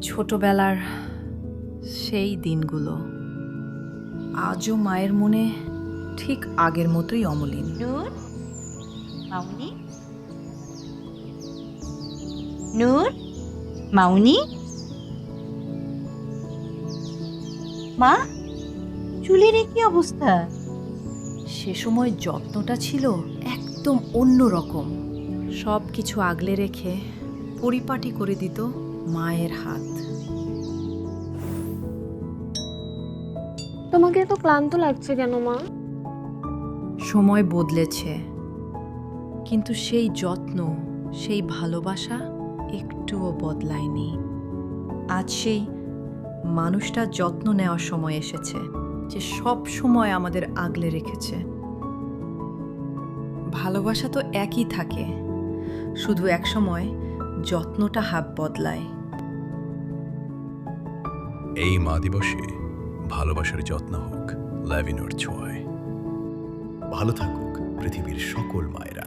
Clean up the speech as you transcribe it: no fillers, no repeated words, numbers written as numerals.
ছোটবেলার সেই দিনগুলো আজও মায়ের মনে ঠিক আগের মতোই অমলিন। নূর, মাউনি, নূর, মাউনি, মা, চুলের এ কি অবস্থা? সে সময় যত্নটা ছিল একদম অন্য রকম। সব কিছু আগলে রেখে পরিপাটি করে দিত মায়ের হাত। তোমাকে এত ক্লান্ত লাগছে কেন মা? সময় বদলেছে, কিন্তু সেই যত্ন, সেই ভালোবাসা একটুও বদলায়নি। আজ সেই মানুষটার যত্ন নেওয়ার সময় এসেছে, যে সব সময় আমাদের আগলে রেখেছে। ভালোবাসা তো একই থাকে, শুধু এক সময় যত্নটা হাত বদলায়। এই মা দিবসে ভালোবাসার যত্ন হোক ল্যাভিনোর ছোঁয়ায়। ভালো থাকুক পৃথিবীর সকল মায়েরা।